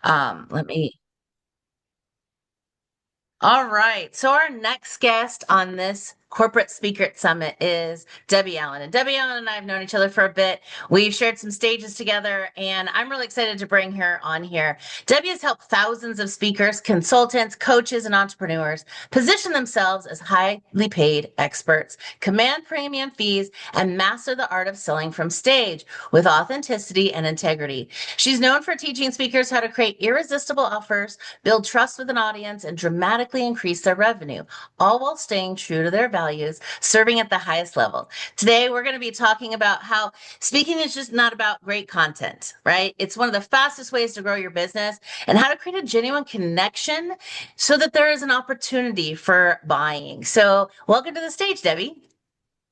Let me All right. So our next guest on this Corporate Speaker Summit is Debbie Allen. And Debbie Allen and I have known each other for a bit. We've shared some stages together, and I'm really excited to bring her on here. Debbie has helped thousands of speakers, consultants, coaches, and entrepreneurs position themselves as highly paid experts, command premium fees, and master the art of selling from stage with authenticity and integrity. She's known for teaching speakers how to create irresistible offers, build trust with an audience, and dramatically increase their revenue, all while staying true to their values, serving at the highest level. Today, we're going to be talking about how speaking is just not about great content, right? It's one of the fastest ways to grow your business and how to create a genuine connection so that there is an opportunity for buying. So, welcome to the stage, Debbie.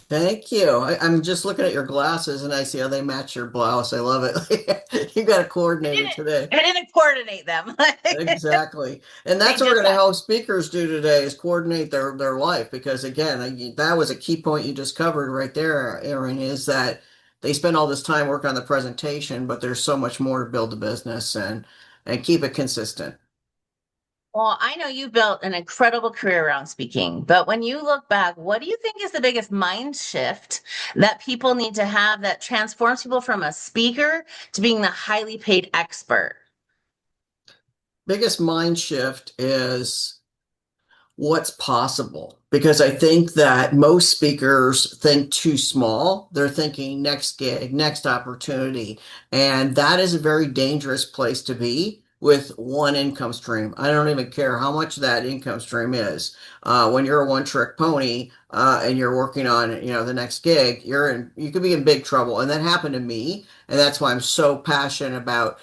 Thank you. I'm just looking at your glasses and I see how they match your blouse. I love it. You got it I coordinated didn't, today. I didn't coordinate them. Exactly. And They that's what we're just going to happened. help speakers do today is coordinate their life because again, that was a key point you just covered right there, Erin, is that they spend all this time working on the presentation, but there's so much more to build a business and keep it consistent. Well, I know you built an incredible career around speaking, but when you look back, what do you think is the biggest mind shift that people need to have that transforms people from a speaker to being the highly paid expert? Biggest mind shift is what's possible because I think that most speakers think too small. They're thinking next gig, next opportunity, and that is a very dangerous place to be with one income stream. I don't even care how much that income stream is. When you're a one-trick pony and you're working on, the next gig, you could be in big trouble. And that happened to me, and that's why I'm so passionate about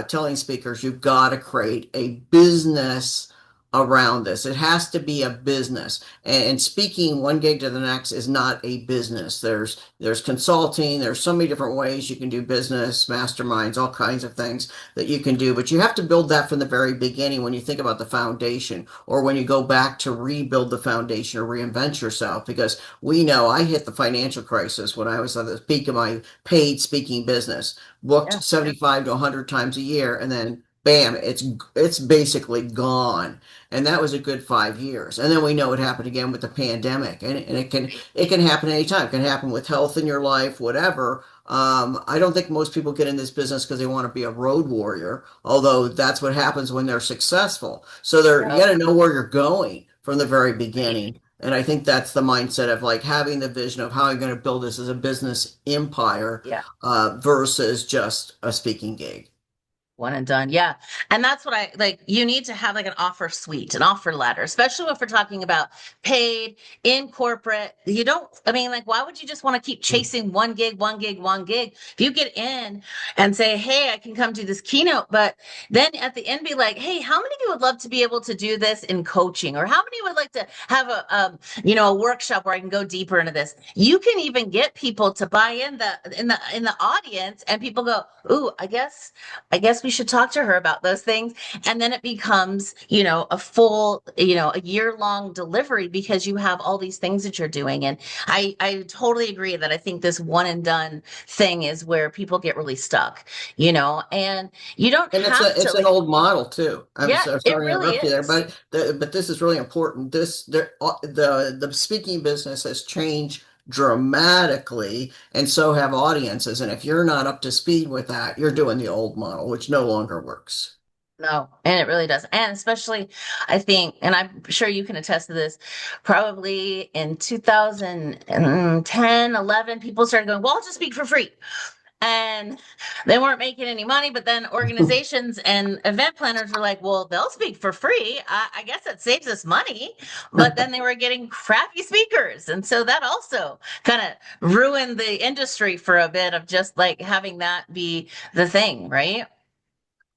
telling speakers you've got to create a business around this. It has to be a business. And speaking one gig to the next is not a business. There's consulting, there's so many different ways you can do business, masterminds, all kinds of things that you can do, but you have to build that from the very beginning when you think about the foundation or when you go back to rebuild the foundation or reinvent yourself because we know I hit the financial crisis when I was at the peak of my paid speaking business, booked Yeah. 75 to 100 times a year and then bam, it's basically gone. And that was a good 5 years. And then we know what happened again with the pandemic, and it can happen anytime. It can happen with health in your life, whatever. I don't think most people get in this business because they want to be a road warrior, although that's what happens when they're successful. So you got Oh, to know where you're going from the very right. beginning. And I think that's the mindset of like having the vision of how I'm going to build this as a business empire Yeah. versus just a speaking gig. One and done. Yeah. And that's what I like. You need to have like an offer suite, an offer letter, especially if we're talking about paid in corporate. You don't, I mean, like, why would you just want to keep chasing one gig, one gig, one gig? If you get in and say, hey, I can come do this keynote, but then at the end be like, hey, how many of you would love to be able to do this in coaching? Or how many would like to have a workshop where I can go deeper into this? You can even get people to buy in the audience and people go, ooh, I guess we should talk to her about those things. And then it becomes, a full, a year-long delivery because you have all these things that you're doing. And I totally agree that I think this one and done thing is where people get really stuck, and you don't And it's have a to it's an like, old model too. I'm yeah, so it sorry to really interrupt you there, is. but this is really important. The speaking business has changed dramatically, and so have audiences. And if you're not up to speed with that, you're doing the old model, which no longer works. No, and it really does. And especially, I think, and I'm sure you can attest to this, probably in 2010, 11, people started going, well, I'll just speak for free. And they weren't making any money. But then organizations and event planners were like, well, they'll speak for free. I guess it saves us money. But then they were getting crappy speakers. And so that also kind of ruined the industry for a bit of just like having that be the thing, right?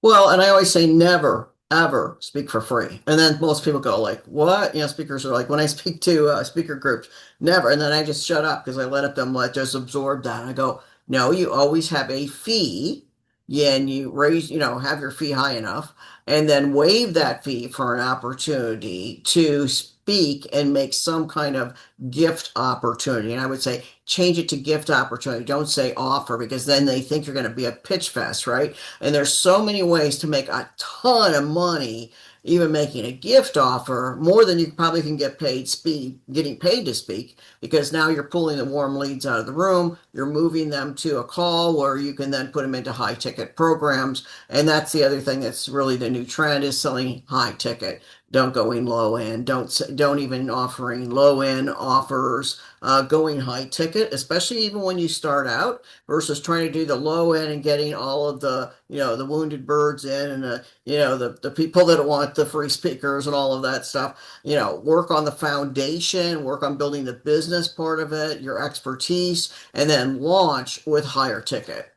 Well, and I always say never, ever speak for free. And then most people go like, what? Speakers are like, when I speak to speaker groups, never. And then I just shut up because I let them just absorb that. And I go, no, you always have a fee. Yeah, and you raise, have your fee high enough and then waive that fee for an opportunity to speak and make some kind of gift opportunity. And I would say change it to gift opportunity. Don't say offer because then they think you're going to be a pitch fest, right? And there's so many ways to make a ton of money, even making a gift offer, more than you probably can getting paid to speak, because now you're pulling the warm leads out of the room. You're moving them to a call where you can then put them into high ticket programs. And that's the other thing that's really the new trend is selling high ticket. Don't go in low end. Don't even offering low end offers. Going high ticket, especially even when you start out, versus trying to do the low end and getting all of the the wounded birds in and the people that want the free speakers and all of that stuff. Work on the foundation, work on building the business part of it, your expertise, and then launch with higher ticket.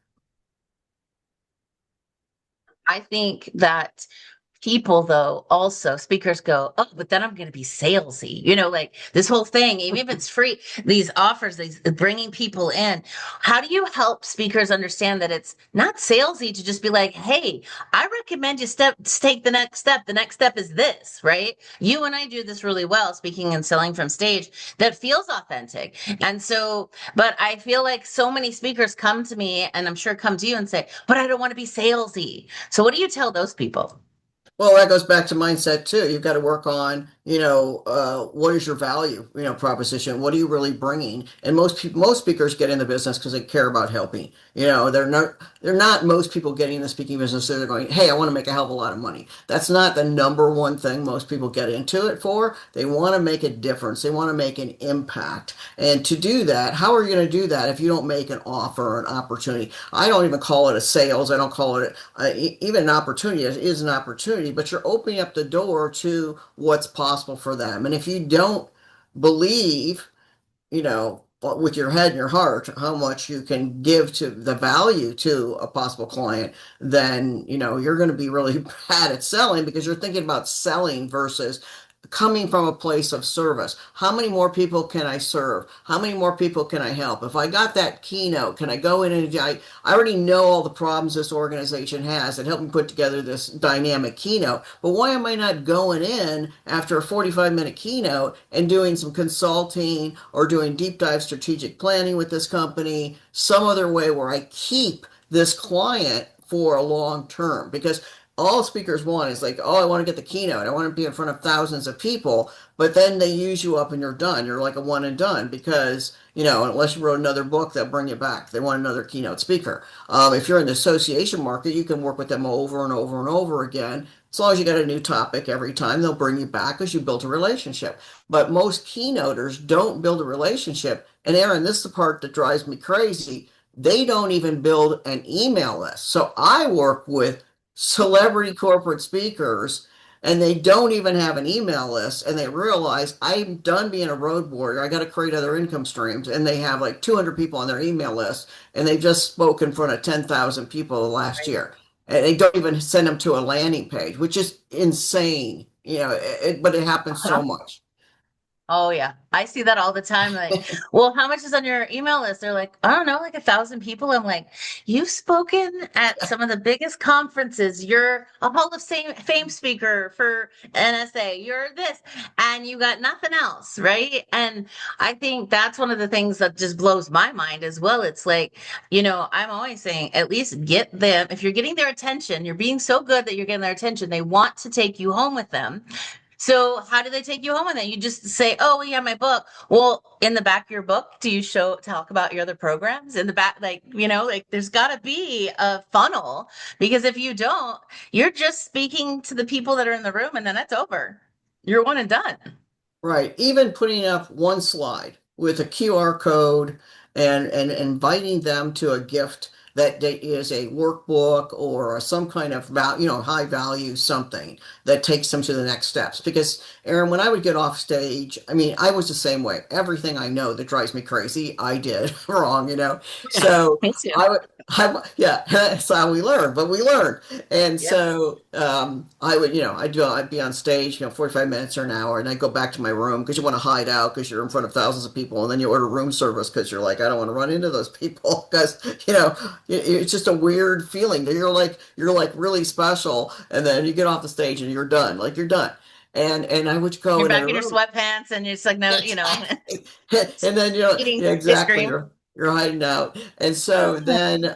I think that people though also speakers go, oh, but then I'm going to be salesy, like this whole thing, even if it's free, these offers, these bringing people in. How do you help speakers understand that it's not salesy to just be like, hey, I recommend you take the next step is this, right? You and I do this really well, speaking and selling from stage, that feels authentic. And so, but I feel like so many speakers come to me, and I'm sure come to you and say, but I don't want to be salesy. So what do you tell those people? Well, that goes back to mindset too. You've got to work on, what is your value, proposition? What are you really bringing? And most speakers get in the business because they care about helping. They're not most people getting in the speaking business. So they're going, hey, I want to make a hell of a lot of money. That's not the number one thing most people get into it for. They want to make a difference. They want to make an impact. And to do that, how are you going to do that if you don't make an offer or an opportunity? I don't even call it a sales. I don't call it even an opportunity. It is an opportunity, but you're opening up the door to what's possible for them. And if you don't believe, with your head and your heart, how much you can give to the value to a possible client, then, you're going to be really bad at selling because you're thinking about selling versus coming from a place of service. How many more people can I serve? How many more people can I help? If I got that keynote, can I go in and I already know all the problems this organization has and help me put together this dynamic keynote. But why am I not going in after a 45-minute keynote and doing some consulting or doing deep dive strategic planning with this company some other way where I keep this client for a long term? Because all speakers want is like, oh, I want to get the keynote. I want to be in front of thousands of people. But then they use you up and you're done. You're like a one and done because, unless you wrote another book, they'll bring you back. They want another keynote speaker. If you're in the association market, you can work with them over and over and over again. As long as you got a new topic every time, they'll bring you back because you built a relationship. But most keynoters don't build a relationship. And Erin, this is the part that drives me crazy. They don't even build an email list. So I work with celebrity corporate speakers and they don't even have an email list and they realize I'm done being a road warrior. I got to create other income streams. And they have like 200 people on their email list and they've just spoken in front of 10,000 people last Right. year. And they don't even send them to a landing page, which is insane, but it happens so much. Oh yeah, I see that all the time. Like, well, how much is on your email list? They're like, I don't know, like 1,000 people. I'm like, you've spoken at some of the biggest conferences. You're a Hall of Fame speaker for NSA. You're this, and you got nothing else, right? And I think that's one of the things that just blows my mind as well. It's like, I'm always saying, at least get them. If you're getting their attention, you're being so good that you're getting their attention. They want to take you home with them. So how do they take you home with it? You just say, "Oh, yeah, my book." Well, in the back of your book, do you talk about your other programs in the back? Like there's got to be a funnel because if you don't, you're just speaking to the people that are in the room, and then that's over. You're one and done. Right. Even putting up one slide with a QR code and inviting them to a gift that is a workbook or some kind of high value something that takes them to the next steps. Because Erin, when I would get off stage, I mean, I was the same way. Everything I know that drives me crazy, I did wrong. Yeah, So me too. yeah, that's how we learn, but we learn. And Yep. so I would, I'd be on stage, 45 minutes or an hour, and I'd go back to my room because you want to hide out because you're in front of thousands of people, and then you order room service because you're like, I don't want to run into those people because, it's just a weird feeling that you're like really special, and then you get off the stage and you're done, like you're done. and I would go You're in back a in your room. sweatpants and it's like, no, Exactly. And then eating yeah, ice exactly. cream. You're hiding out. And so then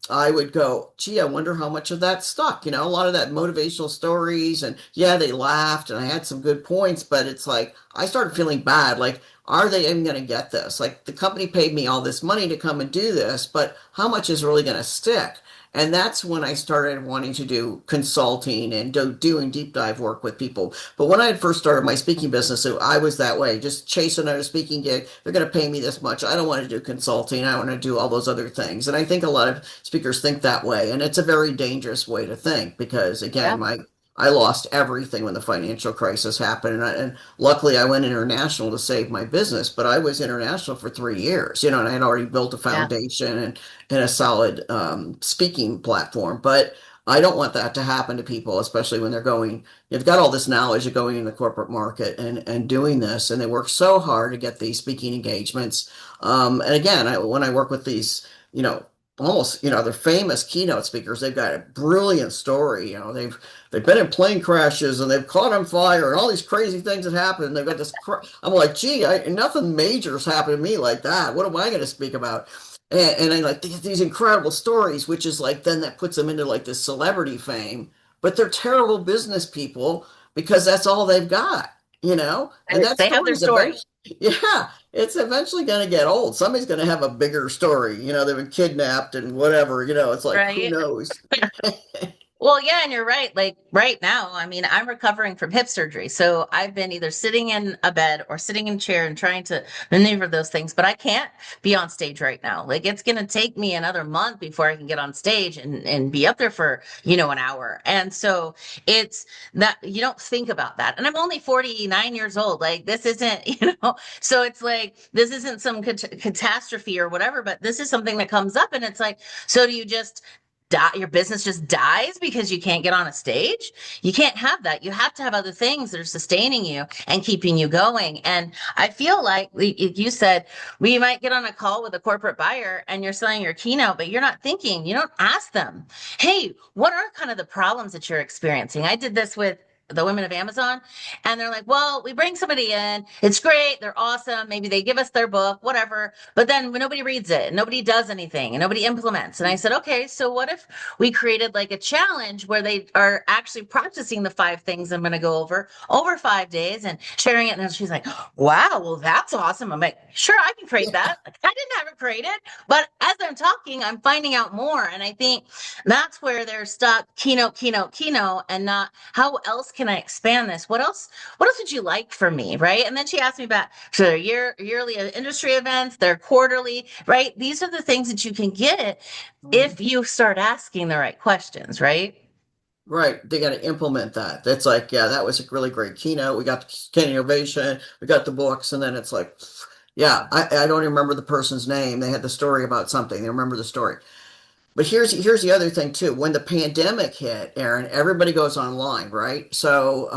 I would go, gee, I wonder how much of that stuck. A lot of that motivational stories, and yeah, they laughed and I had some good points, but it's like I started feeling bad. Like, are they even going to get this? Like, the company paid me all this money to come and do this, but how much is really going to stick? And that's when I started wanting to do consulting and doing deep dive work with people. But when I had first started my speaking business, I was that way, just chase another speaking gig. They're going to pay me this much. I don't want to do consulting. I want to do all those other things. And I think a lot of speakers think that way. And it's a very dangerous way to think because, again, Yeah, I lost everything when the financial crisis happened. And luckily, I went international to save my business, but I was international for 3 years, and I had already built a yeah, foundation and a solid speaking platform. But I don't want that to happen to people, especially when you've got all this knowledge of going in the corporate market and doing this, and they work so hard to get these speaking engagements. And again, when I work with these, almost, they're famous keynote speakers. They've got a brilliant story. They've been in plane crashes and they've caught on fire and all these crazy things that happen. And they've got this. I'm like, gee, nothing major's happened to me like that. What am I going to speak about? And I like these incredible stories, which is like then that puts them into like this celebrity fame. But they're terrible business people because that's all they've got. And that they have their story's story, eventually, yeah, it's eventually going to get old. Somebody's going to have a bigger story. They've been kidnapped and whatever. It's like, who right? knows? Well, yeah, and you're right. Like right now, I mean, I'm recovering from hip surgery. So I've been either sitting in a bed or sitting in a chair and trying to maneuver those things, but I can't be on stage right now. Like it's going to take me another month before I can get on stage and be up there for, an hour. And so it's that you don't think about that. And I'm only 49 years old. Like this isn't, so it's like this isn't some catastrophe or whatever, but this is something that comes up and it's like, so do you just your business just dies because you can't get on a stage? You can't have that. You have to have other things that are sustaining you and keeping you going. And I feel like you said we might get on a call with a corporate buyer and you're selling your keynote, but you're not thinking, you don't ask them, hey, what are kind of the problems that you're experiencing? I did this with the women of Amazon. And they're like, well, we bring somebody in. It's great. They're awesome. Maybe they give us their book, whatever. But then nobody reads it, nobody does anything, and nobody implements. And I said, okay, so what if we created like a challenge where they are actually practicing the 5 things I'm going to go over 5 days and sharing it? And she's like, wow, well, that's awesome. I'm like, sure, I can create that. Like, I didn't have it created. But as I'm talking, I'm finding out more. And I think that's where they're stuck keynote, keynote, keynote, and not how else can I expand this? What else would you like from me? Right. And then she asked me about so their yearly industry events, their quarterly, right? These are the things that you can get if you start asking the right questions, right? Right. They got to implement that. That's like, yeah, that was a really great keynote. We got the Keynote innovation, we got the books, and then it's like, yeah, I don't even remember the person's name. They had the story about something. They remember the story. But here's the other thing too. When the pandemic hit, Erin, everybody goes online, right? So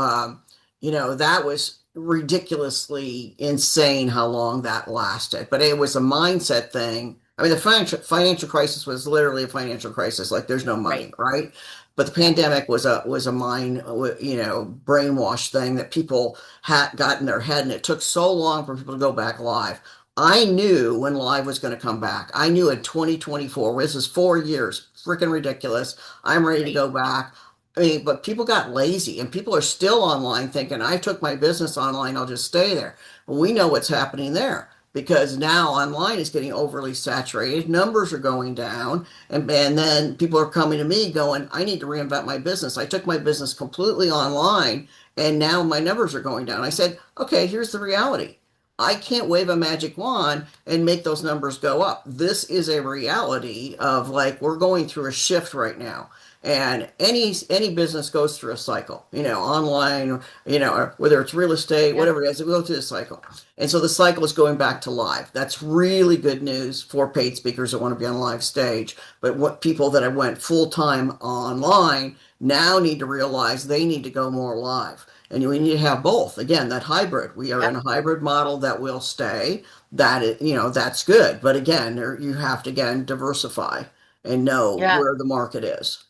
that was ridiculously insane how long that lasted. But it was a mindset thing. I mean, the financial crisis was literally a financial crisis. Like there's no Right. money, right? But the pandemic was a mind, brainwash thing that people had got in their head, and it took so long for people to go back live. I knew when live was going to come back. I knew in 2024, this is 4 years, freaking ridiculous. I'm ready to Right. go back. I mean, but people got lazy and people are still online thinking, I took my business online, I'll just stay there. Well, we know what's happening there because now online is getting overly saturated. Numbers are going down. And then people are coming to me going, I need to reinvent my business. I took my business completely online and now my numbers are going down. I said, okay, here's the reality. I can't wave a magic wand and make those numbers go up. This is a reality of like we're going through a shift right now. And any business goes through a cycle, online, or whether it's real estate, Yeah. whatever it is, it goes through a cycle. And so the cycle is going back to live. That's really good news for paid speakers that want to be on a live stage. But what people that have went full time online now need to realize they need to go more live. And we need to have both. Again, that hybrid. We are Yeah. in a hybrid model that will stay. That is, that's good. But again, you have to again diversify and know Yeah. where the market is.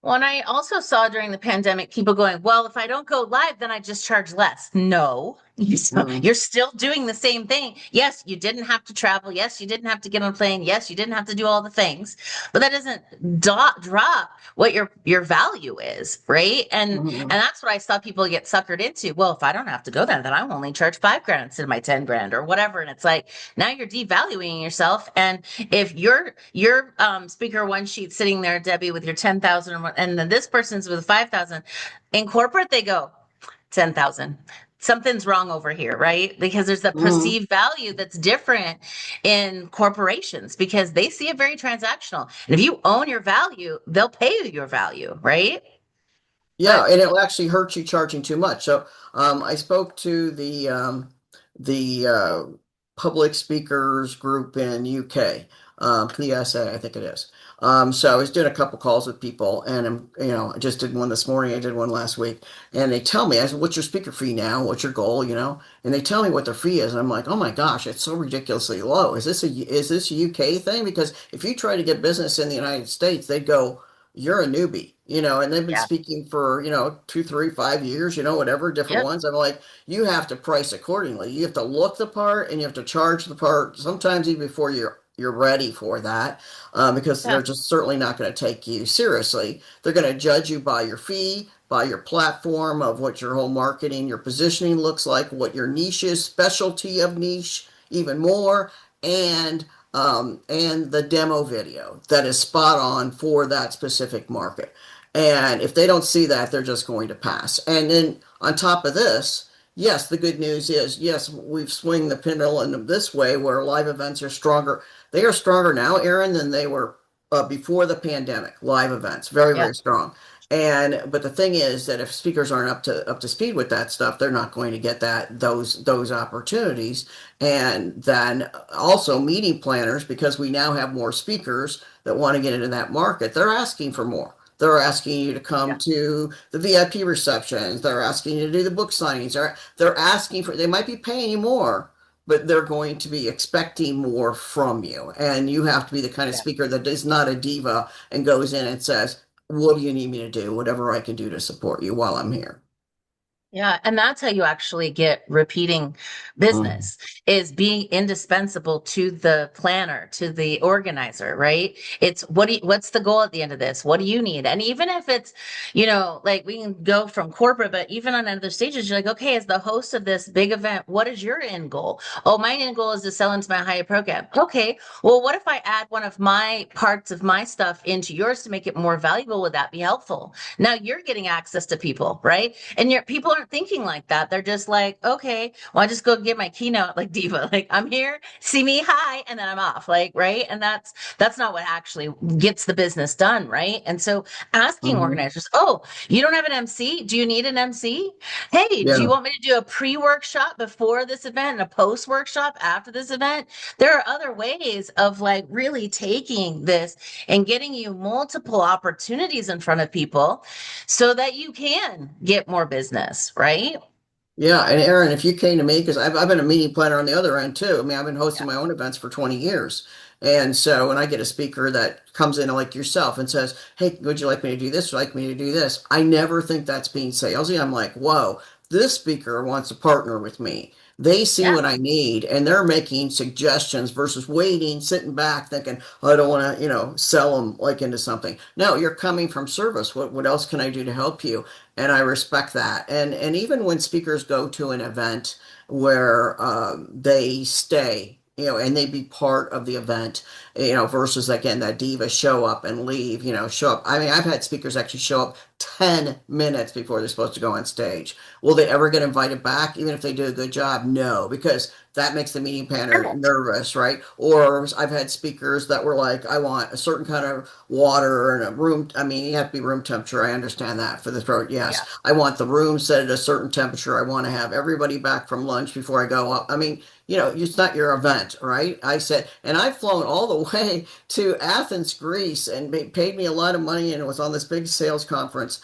Well, and I also saw during the pandemic people going, well, if I don't go live, then I just charge less. No, Mm-mm. you're still doing the same thing. Yes, you didn't have to travel. Yes, you didn't have to get on a plane. Yes, you didn't have to do all the things, but that doesn't drop what your value is, right? And Mm-mm. that's what I saw people get suckered into. Well, if I don't have to go there, then I will only charge 5 grand instead of my 10 grand or whatever. And it's like now you're devaluing yourself. And if your speaker one sheet sitting there, Debbie, with your 10,000 and then this person's with 5,000, in corporate they go 10,000. Something's wrong over here, right? Because there's a Mm-hmm. perceived value that's different in corporations because they see it very transactional. And if you own your value, they'll pay you your value, right? Yeah, But and it'll actually hurt you charging too much. So I spoke to the public speakers group in UK, PSA, I think it is. So I was doing a couple calls with people, and I just did one this morning. I did one last week, and they tell me, I said, "What's your speaker fee now? What's your goal?" And they tell me what their fee is, and I'm like, "Oh my gosh, it's so ridiculously low. Is this a UK thing? Because if you try to get business in the United States, they'd go." You're a newbie, and they've been yeah, speaking for, 2, 3, 5 years, whatever, different yep, ones. I'm like, you have to price accordingly. You have to look the part and you have to charge the part sometimes even before you're ready for that, because yeah, they're just certainly not going to take you seriously. They're going to judge you by your fee, by your platform, of what your whole marketing, your positioning looks like, what your niche is, specialty of niche, even more, and the demo video that is spot on for that specific market. And if they don't see that, they're just going to pass. And then on top of this, yes, the good news is, yes, we've swung the pendulum this way where live events are stronger. They are stronger now, Erin, than they were before the pandemic. Live events, very, yeah, very strong. But the thing is that if speakers aren't up to speed with that stuff, they're not going to get those opportunities. And then also meeting planners, because we now have more speakers that want to get into that market, they're asking for more. They're asking you to yeah. come to the VIP receptions. They're asking you to do the book signings. They're asking for, they might be paying you more, but they're going to be expecting more from you. And you have to be the kind of Yeah. speaker that is not a diva and goes in and says, what do you need me to do? Whatever I can do to support you while I'm here. Yeah, and that's how you actually get repeating Mm. business is being indispensable to the planner, to the organizer, right? It's what's the goal at the end of this? What do you need? And even if it's, like we can go from corporate, but even on other stages, you're like, okay, as the host of this big event, what is your end goal? Oh, my end goal is to sell into my higher program. Okay, well, what if I add one of my parts of my stuff into yours to make it more valuable? Would that be helpful? Now you're getting access to people, right? And your people aren't thinking like that. They're just like, okay, well, I just go get my keynote like diva. Like I'm here, see me, hi, and then I'm off. Like, right. And that's not what actually gets the business done, right? And so asking Mhm. organizers, oh, you don't have an MC? Do you need an MC? Hey, do you Yeah. want me to do a pre-workshop before this event and a post-workshop after this event? There are other ways of like really taking this and getting you multiple opportunities in front of people so that you can get more business, right? Yeah, and Erin, if you came to me, because I've been a meeting planner on the other end too. I mean, I've been Yeah. hosting my own events for 20 years. And so when I get a speaker that comes in like yourself and says, "Hey, would you like me to do this? Would you like me to do this?" I never think that's being salesy. I'm like, whoa, this speaker wants to partner with me. They see Yeah. what I need and they're making suggestions versus waiting, sitting back thinking, "Oh, I don't want to, sell them like into something." No, you're coming from service. What else can I do to help you? And I respect that. And even when speakers go to an event where they stay, and they be part of the event, versus again that diva show up and leave, show up. I mean, I've had speakers actually show up 10 minutes before they're supposed to go on stage. Will they ever get invited back, even if they do a good job? No, because that makes the meeting planner Correct. nervous, right? Or I've had speakers that were like, I want a certain kind of water and a room. I mean, you have to be room temperature. I understand that for the throat. Yeah. Yes. I want the room set at a certain temperature. I want to have everybody back from lunch before I go up. I mean, it's not your event, right? I said, and I've flown all the way to Athens, Greece, and paid me a lot of money, and it was on this big sales conference.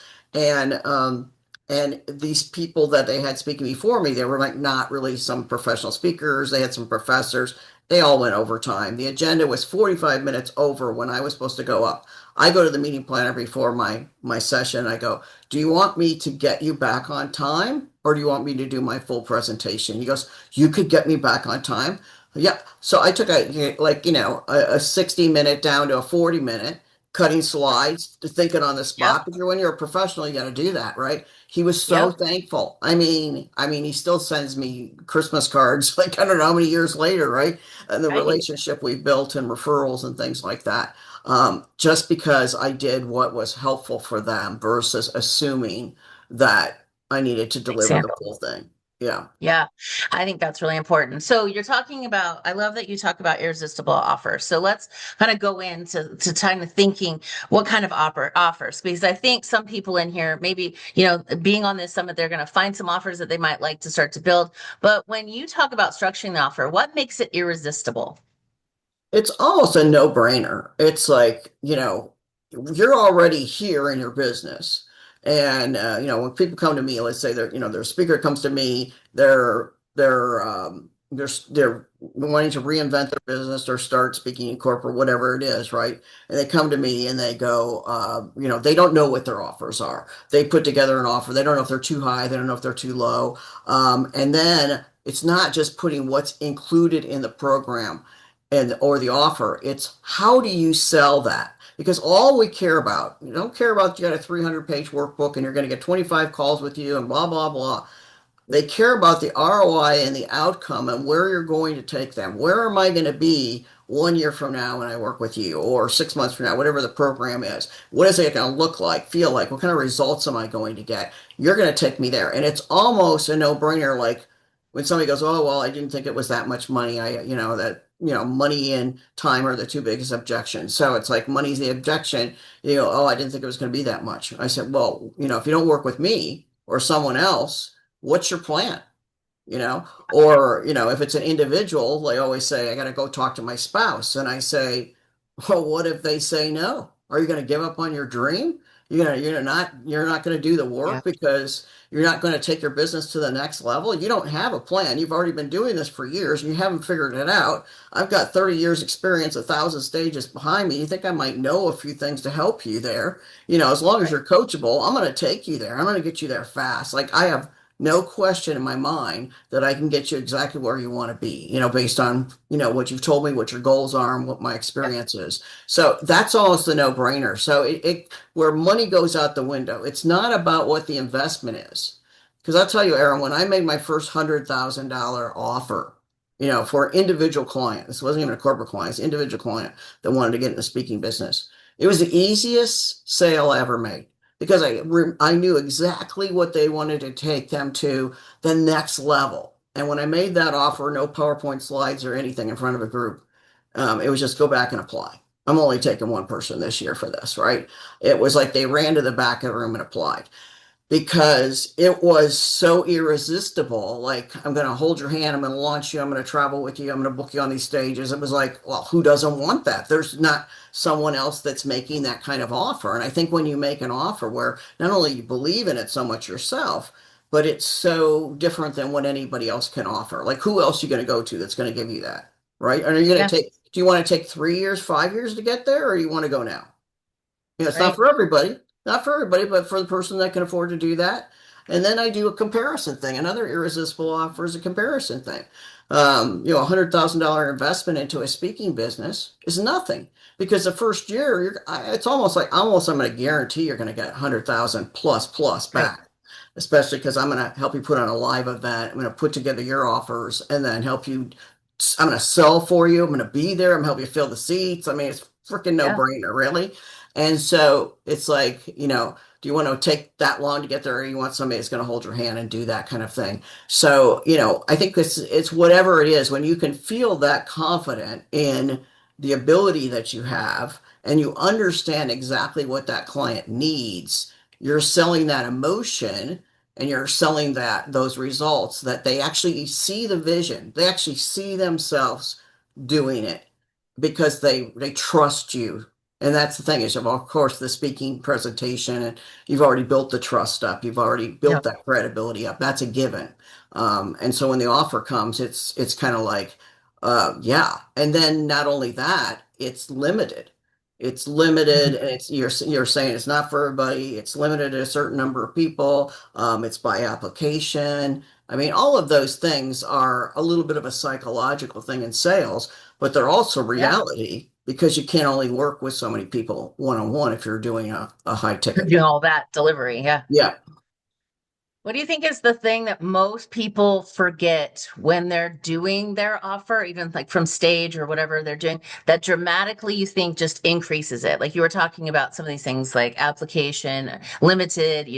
And these people that they had speaking before me, they were like not really some professional speakers. They had some professors. They all went overtime. The agenda was 45 minutes over when I was supposed to go up. I go to the meeting planner before my session. I go, do you want me to get you back on time or do you want me to do my full presentation? He goes, you could get me back on time. Yeah. So I took a 60-minute down to a 40-minute cutting slides, thinking on the Yep. spot. But when you're a professional, you got to do that, right? He was so Yep. thankful. I mean, he still sends me Christmas cards, like I don't know how many years later, right? And the Right. relationship we built and referrals and things like that. Just because I did what was helpful for them versus assuming that I needed to deliver the Example. full thing. Yeah. Yeah, I think that's really important. So you're talking about, I love that you talk about irresistible offers. So let's kind of go into kind of thinking what kind of offers, because I think some people in here, maybe, being on this summit, they're going to find some offers that they might like to start to build. But when you talk about structuring the offer, what makes it irresistible? It's almost a no-brainer. It's like, you're already here in your business. And when people come to me, let's say their speaker comes to me, they're wanting to reinvent their business or start speaking in corporate, whatever it is, right? And they come to me and they go, they don't know what their offers are. They put together an offer. They don't know if they're too high. They don't know if they're too low. And then it's not just putting what's included in the program and or the offer. It's how do you sell that? Because all we care about, you don't care about you got a 300-page workbook and you're going to get 25 calls with you and blah, blah, blah. They care about the ROI and the outcome and where you're going to take them. Where am I going to be 1 year from now when I work with you or 6 months from now, whatever the program is? What is it going to look like, feel like? What kind of results am I going to get? You're going to take me there. And it's almost a no-brainer. Like when somebody goes, oh, well, I didn't think it was that much money. Money and time are the two biggest objections. So it's like money's the objection. Oh, I didn't think it was going to be that much. I said, well, if you don't work with me or someone else, what's your plan? Or if it's an individual, they always say I got to go talk to my spouse, and I say, well, what if they say no? Are you going to give up on your dream? You're not going to do the Yeah. work because you're not going to take your business to the next level. You don't have a plan. You've already been doing this for years and you haven't figured it out. I've got 30 years experience, 1,000 stages behind me. You think I might know a few things to help you there? As long as Right. you're coachable, I'm going to take you there. I'm going to get you there fast. Like I have no question in my mind that I can get you exactly where you want to be, based on, what you've told me, what your goals are, and what my Yep. experience is. So that's almost a no-brainer. So where money goes out the window, it's not about what the investment is. Because I'll tell you, Erin, when I made my first $100,000 offer, for an individual client, this wasn't even a corporate client, it's an individual client that wanted to get in the speaking business. It was the easiest sale I ever made because I knew exactly what they wanted to take them to the next level. And when I made that offer, no PowerPoint slides or anything in front of a group, it was just go back and apply. I'm only taking one person this year for this, right? It was like they ran to the back of the room and applied because it was so irresistible. Like, I'm going to hold your hand, I'm going to launch you, I'm going to travel with you, I'm going to book you on these stages. It was like, well, who doesn't want that? There's not someone else that's making that kind of offer. And I think when you make an offer where not only you believe in it so much yourself, but it's so different than what anybody else can offer. Like, who else are you going to go to that's going to give you that? Right? Are you going Yeah. to do you want to take 3 years, 5 years to get there, or do you want to go now? It's not Right. for everybody, not for everybody, but for the person that can afford to do that. And then I do a comparison thing. Another irresistible offer is a comparison thing. $100,000 investment into a speaking business is nothing because the first year, it's almost like I'm going to guarantee you're going to get 100,000 plus Right. back, especially because I'm going to help you put on a live event. I'm going to put together your offers and then help you. I'm going to sell for you. I'm going to be there. I'm going to help you fill the seats. I mean, it's freaking no Yeah. brainer, really. And so it's like, do you want to take that long to get there or you want somebody that's going to hold your hand and do that kind of thing? So, I think it's whatever it is, when you can feel that confident in the ability that you have and you understand exactly what that client needs, you're selling that emotion and you're selling those results that they actually see the vision. They actually see themselves doing it because they trust you. And that's the thing is, of course, the speaking presentation, and you've already built the trust up. You've already built Yep. that credibility up. That's a given. And so when the offer comes, it's kind of like, yeah. And then not only that, it's limited. it's limited, Mhm. and you're saying it's not for everybody. It's limited to a certain number of people. It's by application. I mean, all of those things are a little bit of a psychological thing in sales, but they're also Yeah. reality because you can't only work with so many people one-on-one if you're doing a high ticket Doing thing. all that delivery. Yeah. Yeah. What do you think is the thing that most people forget when they're doing their offer, even like from stage or whatever they're doing, that dramatically you think just increases it? Like you were talking about some of these things like application, limited,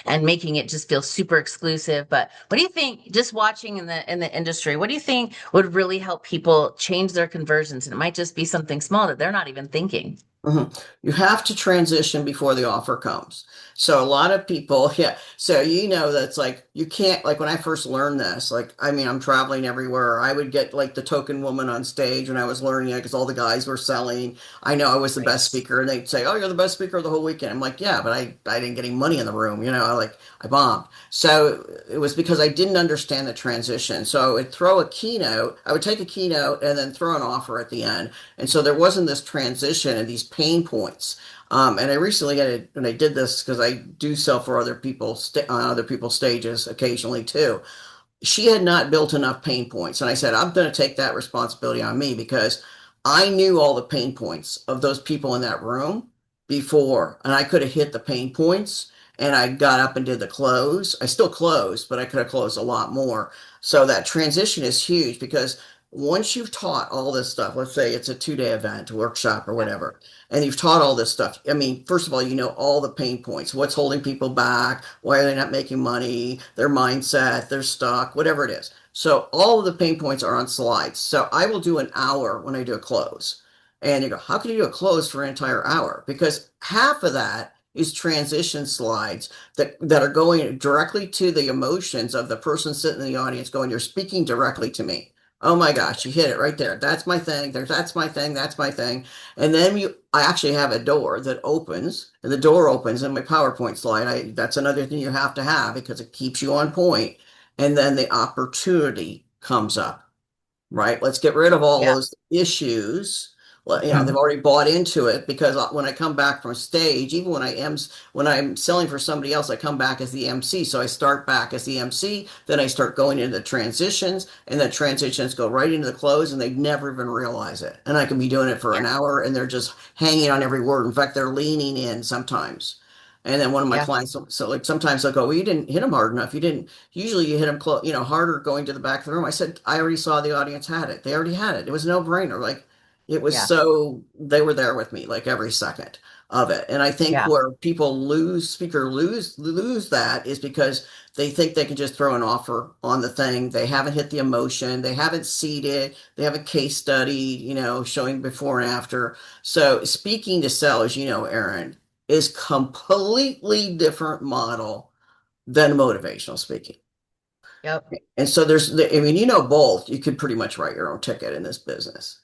and making it just feel super exclusive. But what do you think, just watching in the industry, what do you think would really help people change their conversions? And it might just be something small that they're not even thinking. Mhm. You have to transition before the offer comes. So a lot of people, yeah. So that's like you can't like when I first learned this, like I mean I'm traveling everywhere. I would get like the token woman on stage when I was learning it because all the guys were selling. I know I was the Right. best speaker, and they'd say, "Oh, you're the best speaker of the whole weekend." I'm like, "Yeah, but I didn't get any money in the room, I bombed." So it was because I didn't understand the transition. So I would throw a keynote, I would take a keynote and then throw an offer at the end. And so there wasn't this transition and these pain points. And I recently had it, and I did this because I do sell for on other people's stages occasionally too. She had not built enough pain points. And I said, I'm going to take that responsibility on me because I knew all the pain points of those people in that room before, and I could have hit the pain points. And I got up and did the close. I still closed, but I could have closed a lot more. So that transition is huge because once you've taught all this stuff, let's say it's a 2-day event, workshop, or Yeah. whatever, and you've taught all this stuff. I mean, first of all, you know all the pain points, what's holding people back, why are they not making money, their mindset, their stock, whatever it is. So all of the pain points are on slides. So I will do an hour when I do a close. And you go, how can you do a close for an entire hour? Because half of that is transition slides that are going directly to the emotions of the person sitting in the audience going, you're speaking directly to me. Oh my gosh, you hit it right there. That's my thing. That's my thing. That's my thing. And then I actually have a door that opens, and the door opens in my PowerPoint slide. That's another thing you have to have because it keeps you on point. And then the opportunity comes up, right? Let's get rid of all Yeah. those issues. Well, they've Mhm. already bought into it because when I come back from stage, even when I'm selling for somebody else, I come back as the MC. So I start back as the MC, then I start going into the transitions, and the transitions go right into the close, and they never even realize it. And I can be doing it for Yeah. an hour, and they're just hanging on every word. In fact, they're leaning in sometimes. And then one of my Yeah. clients, so like sometimes they'll go, well, you didn't hit them hard enough. You didn't. Usually you hit them close, harder going to the back of the room. I said, I already saw the audience had it. They already had it. It was no brainer. Like it was Yeah. so they were there with me like every second of it. And I think Yeah. where people lose that is because they think they can just throw an offer on the thing. They haven't hit the emotion. They haven't seeded. They have a case study, showing before and after. So speaking to sellers, Erin, is completely different model than motivational speaking. Yep. And so I mean, both. You could pretty much write your own ticket in this business.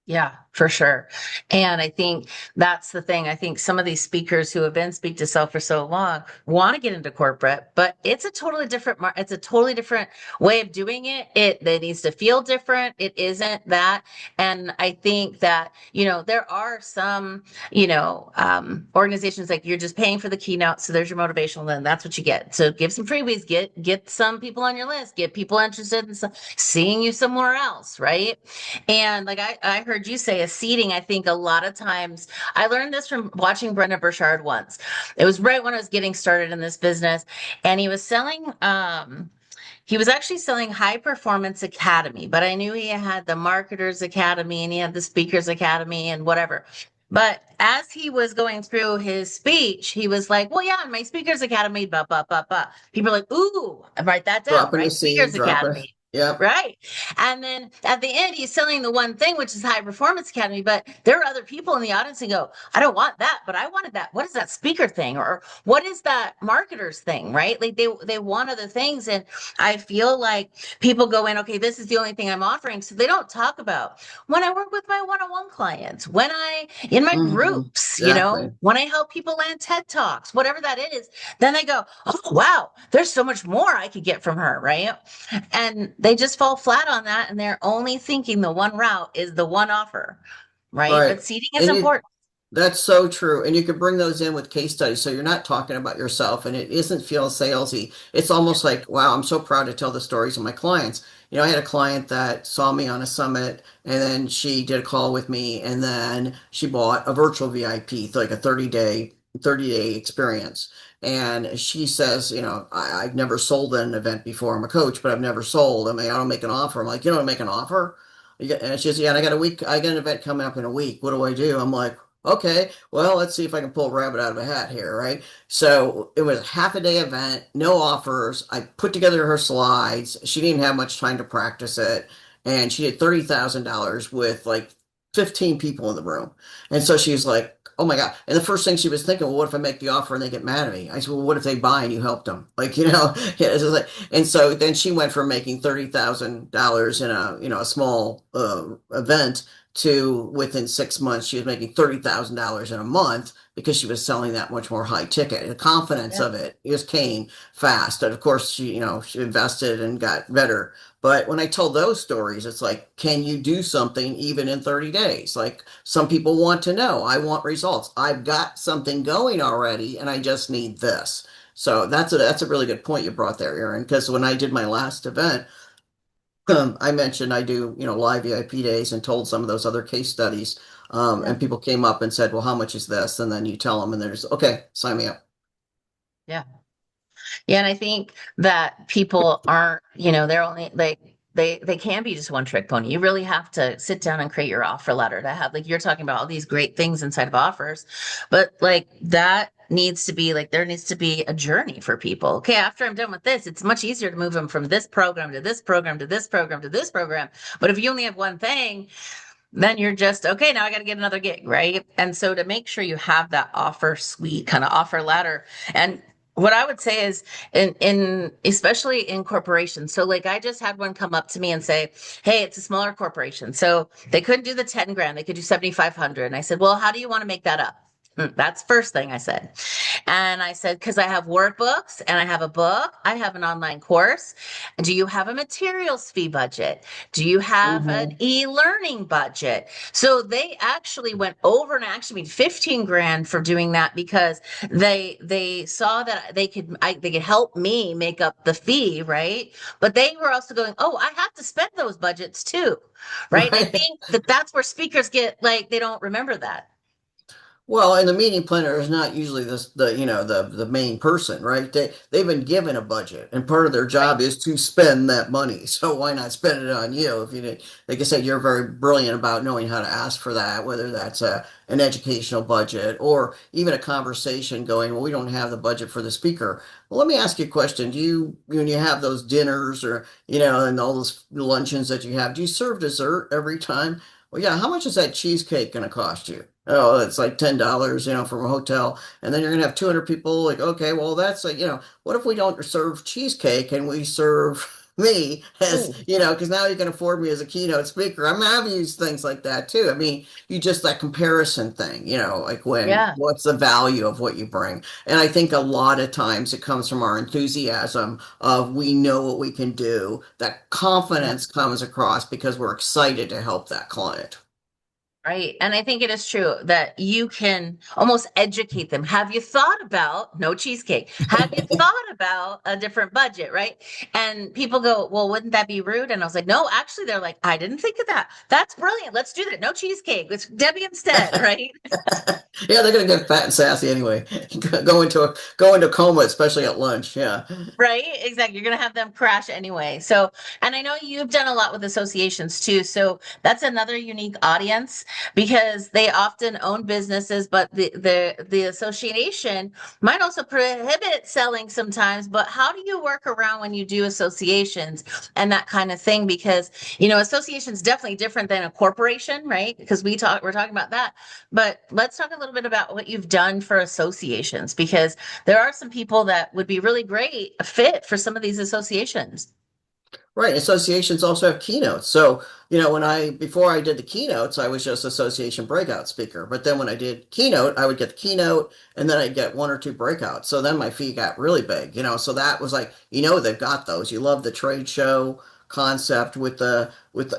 Yeah, for sure. And I think that's the thing. I think some of these speakers who have been speak to self for so long want to get into corporate, but it's a totally different it's a totally different way of doing it. It needs to feel different. It isn't that. And I think that, there are some, organizations like you're just paying for the keynote, so there's your motivational, then that's what you get. So give some freebies, get some people on your list, get people interested in seeing you somewhere else, right? And like I heard you say a seating, I think a lot of times I learned this from watching Brendon Burchard once. It was right when I was getting started in this business, and he was actually selling High Performance Academy, but I knew he had the Marketers Academy and he had the Speakers Academy and whatever. But as he was going through his speech, he was like, well, yeah, my Speakers Academy, blah, blah, blah, blah. People are like, ooh, write that down, Dropping the right? seed, Speakers dropping. Academy. Yep. Right. And then at the end, he's selling the one thing, which is High Performance Academy. But there are other people in the audience who go, I don't want that, but I wanted that. What is that speaker thing? Or what is that marketers thing? Right. Like they want other things. And I feel like people go in, okay, this is the only thing I'm offering. So they don't talk about when I work with my one-on-one clients, when I in my Hmm. groups, Exactly. when I help people land TED Talks, whatever that is, then they go, oh wow, there's so much more I could get from her, right? And they just fall flat on that, and they're only thinking the one route is the one offer, right? Right. But seating is And important. That's so true. And you could bring those in with case studies. So you're not talking about yourself and it isn't feel salesy. It's Yeah. almost like, wow, I'm so proud to tell the stories of my clients. I had a client that saw me on a summit and then she did a call with me and then she bought a virtual VIP, like a 30-day experience. And she says, I've never sold an event before. I'm a coach, but I've never sold. I mean, I don't make an offer. I'm like, you don't make an offer? And she says, yeah, and I got an event coming up in a week. What do I do? I'm like, okay, well, let's see if I can pull a rabbit out of a hat here, right? So it was a half a day event, no offers. I put together her slides. She didn't have much time to practice it. And she did $30,000 with like 15 people in the room. And so she was like, oh my God. And the first thing she was thinking, well, what if I make the offer and they get mad at me? I said, well, what if they buy and you help them? Like, yeah, it's just like, and so then she went from making $30,000 in a small event to within 6 months, she was making $30,000 in a month because she was selling that much more high ticket. The confidence Yeah. of it just came fast. And of course, she invested and got better. But when I tell those stories, it's like, can you do something even in 30 days? Like some people want to know, I want results. I've got something going already and I just need this. So that's a really good point you brought there, Erin, because when I did my last event, I mentioned I do, live VIP days and told some of those other case studies. Yeah. And people came up and said, well, how much is this? And then you tell them and there's, okay, sign me up. Yeah. Yeah, and I think that people aren't, they're only like they can be just one trick pony. You really have to sit down and create your offer letter to have like you're talking about all these great things inside of offers, but like that needs to be like there needs to be a journey for people. Okay, after I'm done with this, it's much easier to move them from this program to this program to this program to this program. But if you only have one thing, then you're just okay, now I got to get another gig, right? And so to make sure you have that offer suite kind of offer ladder. And what I would say is in especially in corporations. So like I just had one come up to me and say, "Hey, it's a smaller corporation. So they couldn't do the 10 grand. They could do 7,500." And I said, "Well, how do you want to make that up?" That's first thing I said. And I said, because I have workbooks and I have a book, I have an online course. Do you have a materials fee budget? Do you have an Hmm. e-learning budget? So they actually went over and actually made 15 grand for doing that because they saw that they could help me make up the fee, right? But they were also going, oh, I have to spend those budgets too, right? And I Right. think that that's where speakers get like they don't remember that. Well, and the meeting planner is not usually the main person, right? They've been given a budget, and part of their Right. job is to spend that money. So why not spend it on you? If you did, like I said, you're very brilliant about knowing how to ask for that, whether that's an educational budget or even a conversation going, well, we don't have the budget for the speaker. Well, let me ask you a question. Do you, when you have those dinners or, and all those luncheons that you have, do you serve dessert every time? Well, yeah, how much is that cheesecake going to cost you? Oh, it's like $10, from a hotel. And then you're gonna have 200 people like, okay, well, that's like, what if we don't serve cheesecake and we serve me as, Ooh. because now you can afford me as a keynote speaker. I mean, I've used things like that too. I mean, you just that comparison thing, like Yeah. what's the value of what you bring? And I think a lot of times it comes from our enthusiasm of we know what we can do. That Yeah. confidence comes across because we're excited to help that client. Right. And I think it is true that you can almost educate them. Have you thought about no cheesecake? Have you thought about a different budget? Right. And people go, well, wouldn't that be rude? And I was like, no, actually, they're like, I didn't think of that. That's brilliant. Let's do that. No cheesecake. It's Debbie instead. Right. Yeah, they're gonna get fat and sassy anyway. Go into coma, especially at lunch. Yeah. Right, exactly. You're going to have them crash anyway. So, and I know you've done a lot with associations too. So that's another unique audience because they often own businesses, but the association might also prohibit selling sometimes. But how do you work around when you do associations and that kind of thing? Because associations definitely different than a corporation, right? Because we're talking about that. But let's talk a little bit about what you've done for associations because there are some people that would be really great a fit for some of these associations. Right. Associations also have keynotes. So, before I did the keynotes, I was just association breakout speaker. But then when I did keynote, I would get the keynote and then I'd get one or two breakouts. So then my fee got really big. So that was like, they've got those. You love the trade show concept with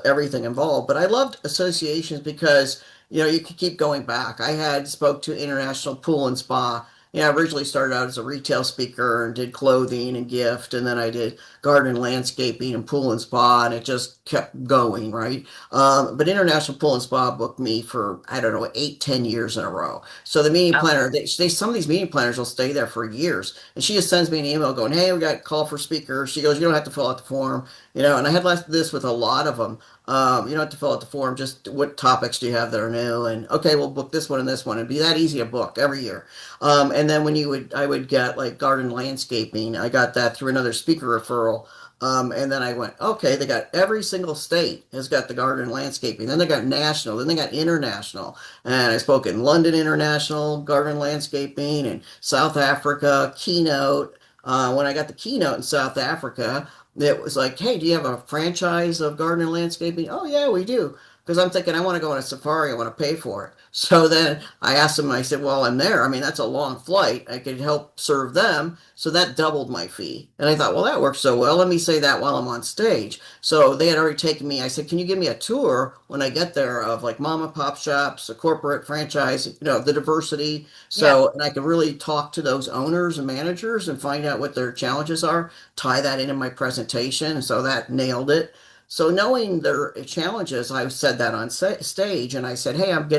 everything involved. But I loved associations because, you can keep going back. I had spoke to International Pool and Spa. I originally started out as a retail speaker and did clothing and gift, and then I did garden and landscaping and pool and spa, and it just kept going, right? But International Pool and Spa booked me for, I don't know, 8, 10 years in a row. So the meeting Oh, planner, some of these meeting planners will stay there for years. And she just sends me an email going, hey, we got a call for speakers. She goes, you don't have to fill out the form, and I had this with a lot of them. You don't have to fill out the form. Just what topics do you have that are new? And okay, we'll book this one and this one. It'd be that easy to book every year. And then I would get like garden landscaping. I got that through another speaker referral. And then I went, okay, they got every single state has got the garden landscaping. Then they got national. Then they got international. And I spoke in London International Garden Landscaping and South Africa Keynote. When I got the keynote in South Africa, it was like, hey, do you have a franchise of garden and landscaping? Oh, yeah, we do. Because I'm thinking, I want to go on a safari, I want to pay for it. So then I asked them, I said, well, I'm there. I mean, that's a long flight. I could help serve them. So that doubled my fee. And I thought, well, that works so well. Let me say that while I'm on stage. So they had already taken me. I said, can you give me a tour when I get there of like mom and pop shops, a corporate franchise, the diversity. yeah. So, and I could really talk to those owners and managers and find out what their challenges are, tie that into my presentation. So that nailed it. So knowing their challenges, I said that on stage, and I said, "Hey, I'm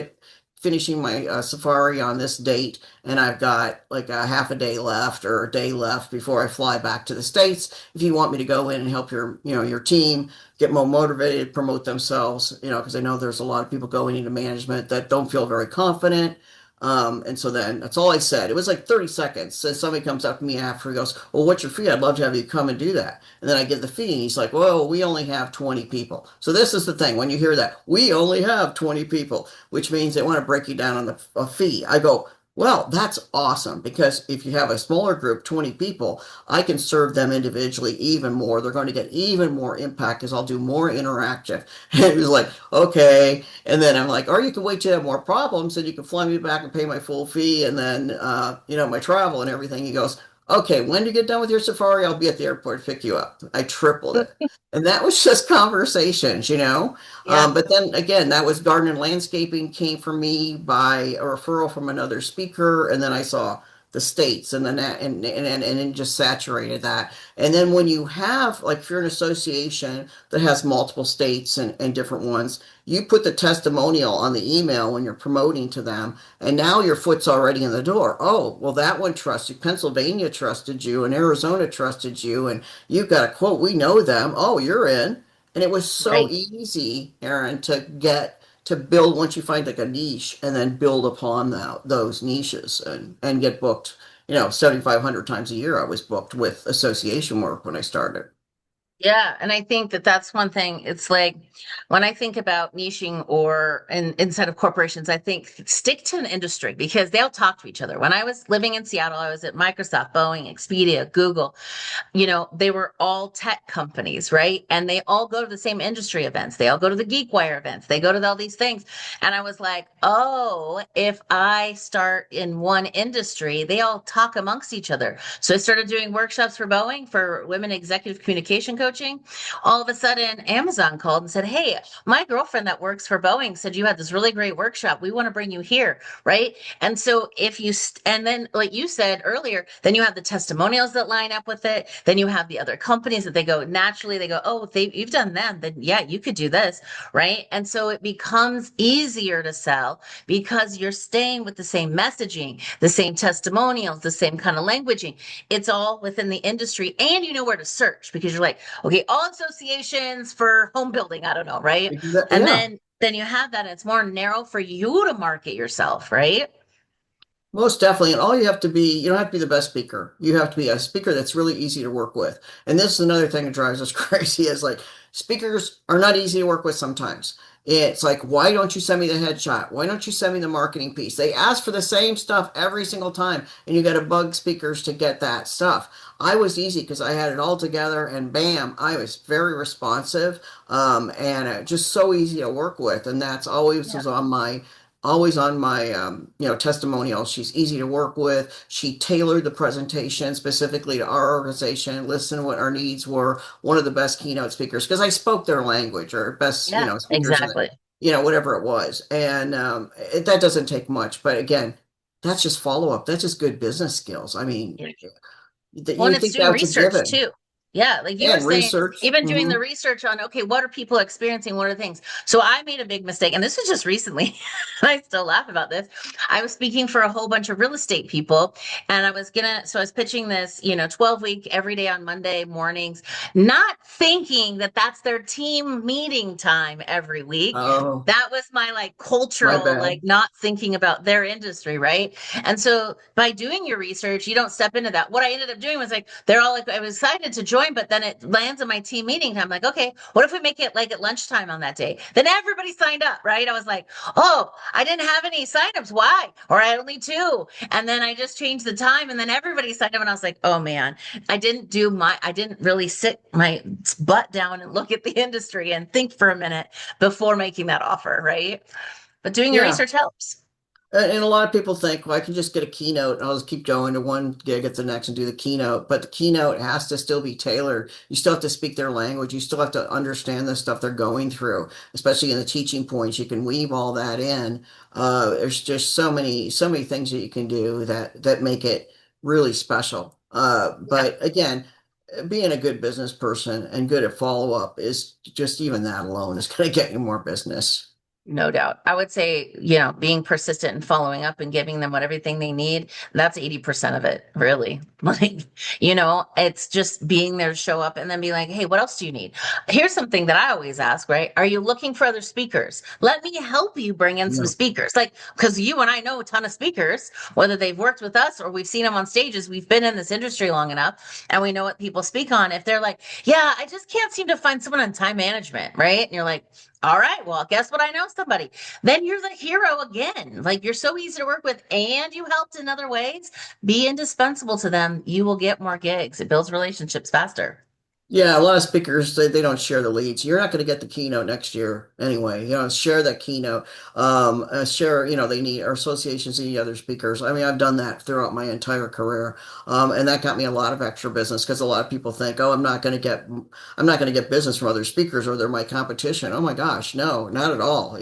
finishing my safari on this date, and I've got like a half a day left or a day left before I fly back to the States. If you want me to go in and help your team get more motivated, promote themselves, because I know there's a lot of people going into management that don't feel very confident." And so then that's all I said. It was like 30 seconds. So somebody comes up to me after, he goes, well, what's your fee? I'd love to have you come and do that. And then I give the fee, and he's like, well, we only have 20 people. So this is the thing. When you hear that, we only have 20 people, which means they want to break you down on a fee. I go, well, that's awesome, because if you have a smaller group, 20 people, I can serve them individually even more. They're going to get even more impact because I'll do more interactive. And he was like, okay. And then I'm like, or you can wait till you have more problems and you can fly me back and pay my full fee and then, my travel and everything. He goes, okay, when you get done with your safari, I'll be at the airport to pick you up. I tripled it. And that was just conversations. Yeah. But then again, that was garden and landscaping came from me by a referral from another speaker. And then I saw the states and then that and it just saturated that. And then when you have, like, if you're an association that has multiple states and different ones, you put the testimonial on the email when you're promoting to them, and now your foot's already in the door. Oh, well, that one trusted, Pennsylvania trusted you, and Arizona trusted you, and you've got a quote, we know them. Oh, you're in. And it was so Right. easy, Erin, to build once you find like a niche and then build upon those niches and get booked. 7,500 times a year I was booked with association work when I started. Yeah, and I think that that's one thing. It's like when I think about niching or inside of corporations, I think stick to an industry because they'll talk to each other. When I was living in Seattle, I was at Microsoft, Boeing, Expedia, Google. They were all tech companies, right? And they all go to the same industry events. They all go to the GeekWire events. They go to all these things. And I was like, oh, if I start in one industry, they all talk amongst each other. So I started doing workshops for Boeing for women executive communication coaching. All of a sudden, Amazon called and said, hey, my girlfriend that works for Boeing said you had this really great workshop. We want to bring you here, right? And so and then like you said earlier, then you have the testimonials that line up with it. Then you have the other companies that they go naturally, they go, oh, if you've done them, then yeah, you could do this, right? And so it becomes easier to sell because you're staying with the same messaging, the same testimonials, the same kind of languaging. It's all within the industry, and you know where to search because you're like, okay, all associations for home building, I don't know, right? And Yeah. then you have that, and it's more narrow for you to market yourself, right? Most definitely. And all you don't have to be the best speaker. You have to be a speaker that's really easy to work with. And this is another thing that drives us crazy is like speakers are not easy to work with sometimes. It's like, why don't you send me the headshot? Why don't you send me the marketing piece? They ask for the same stuff every single time, and you got to bug speakers to get that stuff. I was easy because I had it all together, and bam, I was very responsive, and just so easy to work with. And that's always Yeah. was on my testimonial. She's easy to work with. She tailored the presentation specifically to our organization, listened to what our needs were. One of the best keynote speakers because I spoke their language, or best Yeah, speakers in exactly. whatever it was. And that doesn't take much. But again, that's just follow up. That's just good business skills. I mean, Well, and you it's think doing that's a research given. too. Yeah, like you were And saying, research. even doing the Hmm. research on, okay, what are people experiencing? What are things? So I made a big mistake, and this was just recently. And I still laugh about this. I was speaking for a whole bunch of real estate people, and so I was pitching this, 12-week every day on Monday mornings, not thinking that that's their team meeting time every week. Oh, That was my like my cultural, like bad. not thinking about their industry, right? And so by doing your research, you don't step into that. What I ended up doing was like, they're all like, I was excited to join, but then it lands in my team meeting time. I'm like, okay, what if we make it like at lunchtime on that day? Then everybody signed up, right? I was like, oh, I didn't have any signups. Why? Or I had only two. And then I just changed the time and then everybody signed up. And I was like, oh man, I didn't really sit my butt down and look at the industry and think for a minute before making that offer, right? But doing your Yeah. research helps. And a lot of people think, well, I can just get a keynote and I'll just keep going to one gig at the next and do the keynote. But the keynote has to still be tailored. You still have to speak their language. You still have to understand the stuff they're going through, especially in the teaching points. You can weave all that in. There's just so many things that you can do that make it really special. Yeah. But again, being a good business person and good at follow up is just even that alone is going to get you more business. No doubt. I would say, being persistent and following up and giving them what everything they need, that's 80% of it, really. Like, it's just being there to show up and then be like, hey, what else do you need? Here's something that I always ask, right? Are you looking for other speakers? Let me help you bring in some Yeah. speakers. Like, because you and I know a ton of speakers, whether they've worked with us or we've seen them on stages, we've been in this industry long enough and we know what people speak on. If they're like, yeah, I just can't seem to find someone on time management, right? And you're like, all right, well, guess what? I know somebody. Then you're the hero again. Like you're so easy to work with and you helped in other ways. Be indispensable to them. You will get more gigs. It builds relationships faster. Yeah, a lot of speakers they don't share the leads. You're not going to get the keynote next year anyway. Share that keynote. Share. They need our associations need other speakers. I mean, I've done that throughout my entire career, and that got me a lot of extra business because a lot of people think, oh, I'm not going to get business from other speakers or they're my competition. Oh my gosh, no, not at all.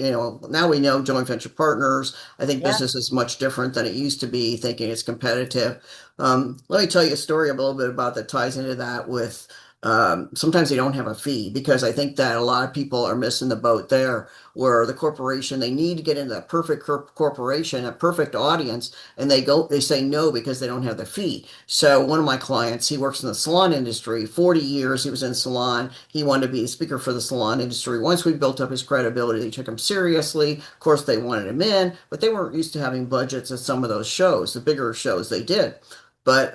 Now we know joint venture partners. I think Yeah. business is much different than it used to be. Thinking it's competitive. Let me tell you a story a little bit about that ties into that with sometimes they don't have a fee because I think that a lot of people are missing the boat there where the corporation, they need to get into that perfect corporation, a perfect audience, and they say no because they don't have the fee. So one of my clients, he works in the salon industry, 40 years he was in salon. He wanted to be a speaker for the salon industry. Once we built up his credibility, they took him seriously. Of course, they wanted him in, but they weren't used to having budgets at some of those shows, the bigger shows they did. But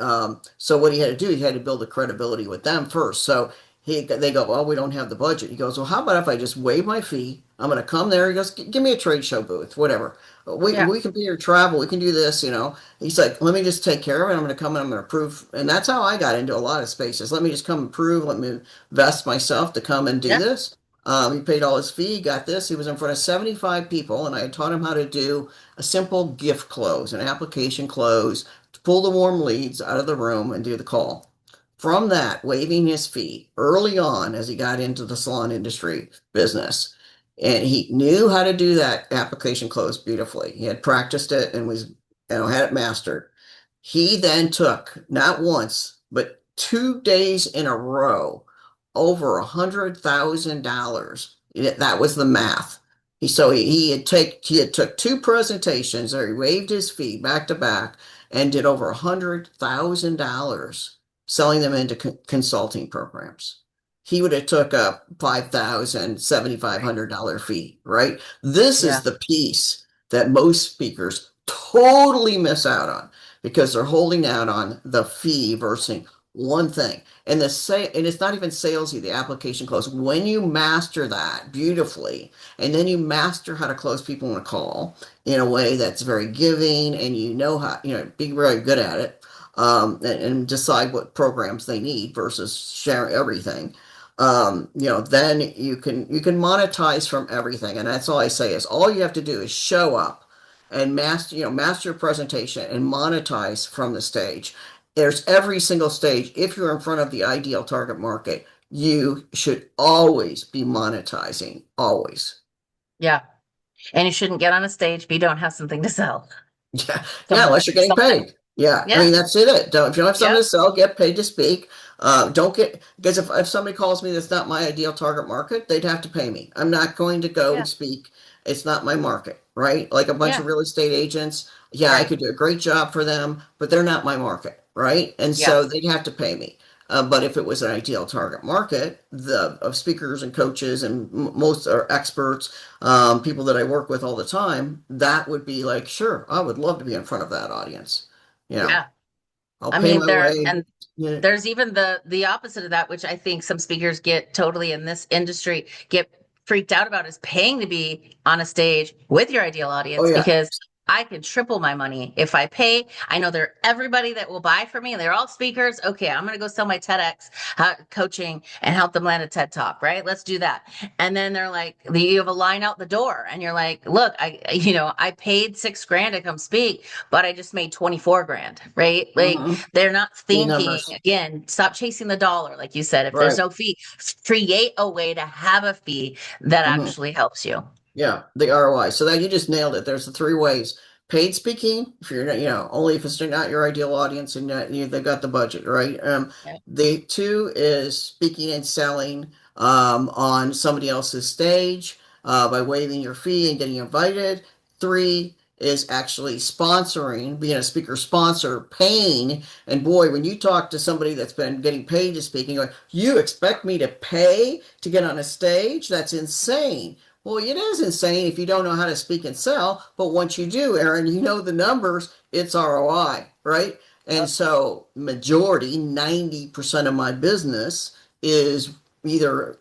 so what he had to do, he had to build a credibility with them first. So they go, well, we don't have the budget. He goes, well, how about if I just waive my fee? I'm going to come there. He goes, give me a trade show booth, whatever. Yeah. We can pay your travel. We can do this. He's like, let me just take care of it. I'm going to come and I'm going to prove. And that's how I got into a lot of spaces. Let me just come and prove. Let me vest myself to come and do Yeah. this. He paid all his fee, got this. He was in front of 75 people, and I had taught him how to do a simple gift close, an application close to pull the warm leads out of the room and do the call. From that, waiving his fee early on as he got into the salon industry business. And he knew how to do that application close beautifully. He had practiced it and had it mastered. He then took not once, but 2 days in a row, over $100,000. That was the math. He had took two presentations or he waived his fee back to back and did over $100,000 selling them into consulting programs. He would have took a $5,000, $7,500 fee, right? This Yeah. is the piece that most speakers totally miss out on because they're holding out on the fee versus one thing. And it's not even salesy, the application close. When you master that beautifully, and then you master how to close people in a call in a way that's very giving, and be very good at it, and decide what programs they need versus share everything. Then you can monetize from everything, and that's all I say is all you have to do is show up and master your presentation and monetize from the stage. There's every single stage. If you're in front of the ideal target market, you should always be monetizing, always. Yeah. And you shouldn't get on a stage if you don't have something to sell. Yeah, yeah, Someone, unless you're getting something. paid. Yeah, I Yeah. mean that's it. Don't, if you don't have something Yep. to sell, get paid to speak. Don't get because if somebody calls me that's not my ideal target market, they'd have to pay me. I'm not going to go and Yeah. speak. It's not my market, right? Like a bunch Yeah. of real estate agents, yeah, I Right. could do a great job for them, but they're not my market, right? And Yeah. so they'd have to pay me. But if it was an ideal target market, the of speakers and coaches and most are experts, people that I work with all the time, that would be like, sure, I would love to be in front of that audience. You know, Yeah. I'll I pay mean, my there way. and Yeah. there's even the opposite of that, which I think some speakers get totally in this industry get freaked out about is paying to be on a stage with your ideal Oh audience yeah. because I can triple my money if I pay. I know they're everybody that will buy from me. They're all speakers. Okay, I'm going to go sell my TEDx coaching and help them land a TED talk, right? Let's do that. And then they're like, you have a line out the door and you're like, look, I paid 6 grand to come speak, but I just made 24 grand, right? Like Hmm. they're not The thinking, numbers. again, stop chasing the dollar. Like you said, if there's Right. no fee, create a way to have a fee that Hmm. actually helps you. Yeah, the ROI. So that you just nailed it. There's the three ways. Paid speaking, if you're not, only if it's not your ideal audience and they've got the budget, right? Yeah. The two is speaking and selling on somebody else's stage by waiving your fee and getting invited. Three is actually sponsoring, being a speaker sponsor, paying. And boy, when you talk to somebody that's been getting paid to speak, and you're like, you expect me to pay to get on a stage? That's insane. Well, it is insane if you don't know how to speak and sell, but once you do, Erin, you know the numbers, it's ROI, right? And Yep. so majority, 90% of my business is either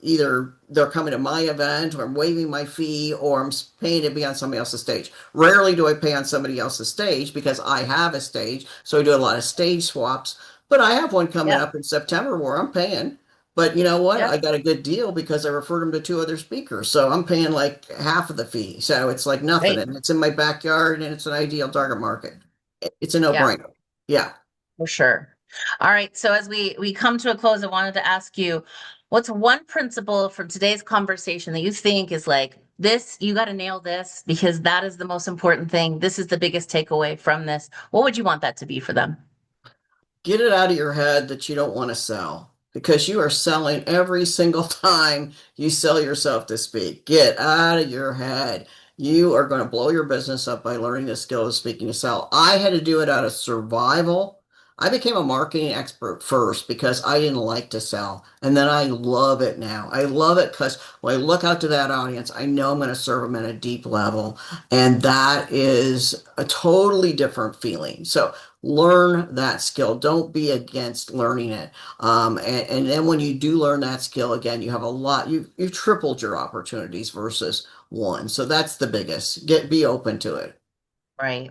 they're coming to my event or I'm waiving my fee or I'm paying to be on somebody else's stage. Rarely do I pay on somebody else's stage because I have a stage, so I do a lot of stage swaps. But I have one coming Yeah. up in September where I'm paying. But you know what? Yeah. I got a good deal because I referred them to two other speakers. So I'm paying like half of the fee. So it's like nothing. Right. And it's in my backyard and it's an ideal target market. It's a Yeah, no-brainer. Yeah. for sure. All right. So as we come to a close, I wanted to ask you, what's one principle from today's conversation that you think is like this, you got to nail this because that is the most important thing. This is the biggest takeaway from this. What would you want that to be for them? Get it out of your head that you don't want to sell because you are selling every single time you sell yourself to speak. Get out of your head. You are going to blow your business up by learning the skill of speaking to sell. I had to do it out of survival. I became a marketing expert first because I didn't like to sell. And then I love it now. I love it because when I look out to that audience, I know I'm going to serve them at a deep level. And that is a totally different feeling. So learn that skill. Don't be against learning it. And then when you do learn that skill again, you have a lot, you've tripled your opportunities versus one. So that's the biggest. Be open to it. Right.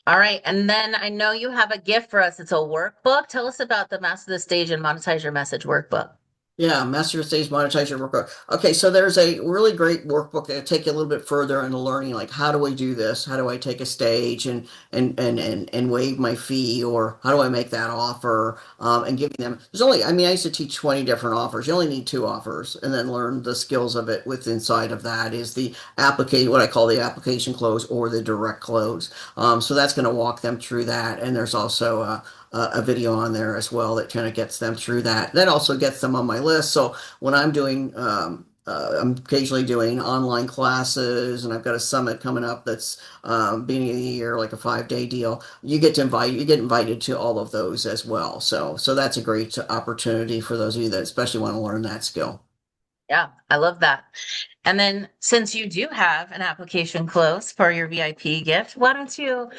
All right. And then I know you have a gift for us. It's a workbook. Tell us about the Master the Stage and Monetize Your Message workbook. Yeah, Master Stage Monetize Your Workbook. Okay, so there's a really great workbook that'll take you a little bit further into learning, like how do I do this? How do I take a stage and waive my fee, or how do I make that offer? And giving them. There's only, I mean, I used to teach 20 different offers. You only need two offers, and then learn the skills of it. With inside of that is the application, what I call the application close or the direct close. So that's going to walk them through that, and there's also a video on there as well that kind of gets them through that. That also gets them on my list. So when I'm doing, I'm occasionally doing online classes, and I've got a summit coming up that's beginning of the year, like a 5-day deal. You get invited to all of those as well. So that's a great opportunity for those of you that especially want to learn that skill. Yeah, I love that. And then since you do have an application close for your VIP gift, why don't you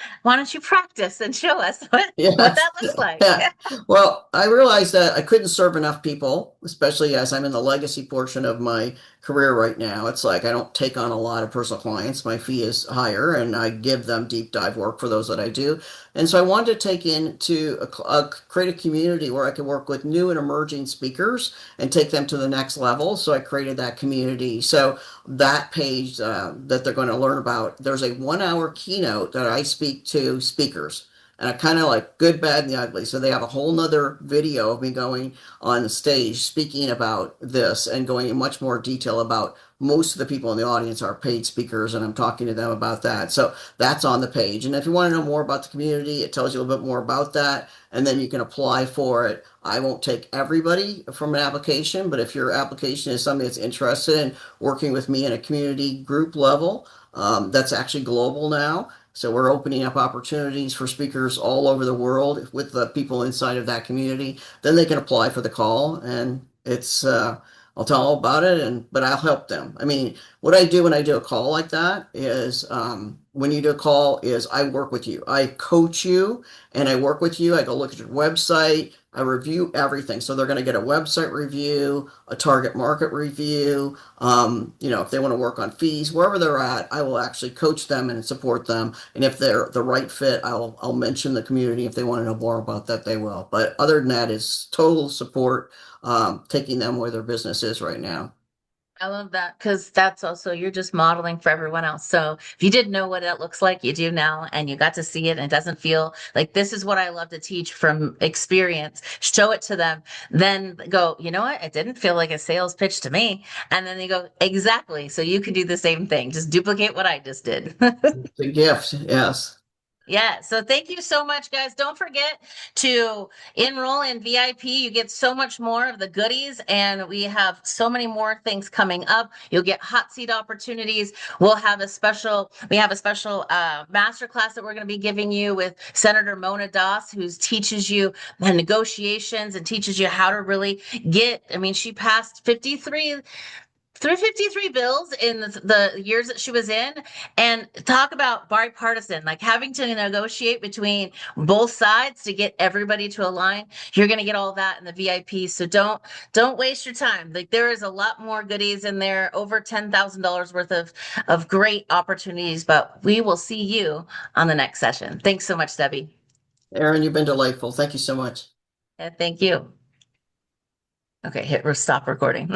practice and show us what Yes. that looks like? Yeah. Well, I realized that I couldn't serve enough people, especially as I'm in the legacy portion of my career right now. It's like I don't take on a lot of personal clients. My fee is higher, and I give them deep dive work for those that I do. And so I wanted to take into create a community where I could work with new and emerging speakers and take them to the next level. So I created that community. So that page that they're going to learn about, there's a 1 hour keynote that I speak to speakers. And I kind of like good, bad, and the ugly. So they have a whole nother video of me going on the stage speaking about this and going in much more detail about most of the people in the audience are paid speakers, and I'm talking to them about that. So that's on the page. And if you want to know more about the community, it tells you a little bit more about that, and then you can apply for it. I won't take everybody from an application, but if your application is something that's interested in working with me in a community group level, that's actually global now. So we're opening up opportunities for speakers all over the world with the people inside of that community. Then they can apply for the call, and I'll tell them about it, but I'll help them. I mean, what I do when I do a call like that is when you do a call is I work with you. I coach you and I work with you. I go look at your website. I review everything. So they're going to get a website review, a target market review. If they want to work on fees, wherever they're at, I will actually coach them and support them. And if they're the right fit, I'll mention the community. If they want to know more about that, they will. But other than that, is total support, taking them where their business is right now. I love that because that's also, you're just modeling for everyone else. So if you didn't know what it looks like, you do now, and you got to see it, and it doesn't feel like this is what I love to teach from experience. Show it to them, then go, you know what? It didn't feel like a sales pitch to me. And then they go, exactly. So you can do the same thing. Just duplicate what I just did. It's a gift, yes. Yeah, so thank you so much, guys. Don't forget to enroll in VIP. You get so much more of the goodies, and we have so many more things coming up. You'll get hot seat opportunities. We have a special master class that we're going to be giving you with Senator Mona Das, who teaches you the negotiations and teaches you how to really I mean, she passed 353 bills in the years that she was in, and talk about bipartisan, like having to negotiate between both sides to get everybody to align. You're going to get all that in the VIP, so don't waste your time. Like, there is a lot more goodies in there, over $10,000 worth of great opportunities, but we will see you on the next session. Thanks so much, Debbie. Erin, you've been delightful. Thank you so much. And thank you. Okay, hit stop recording.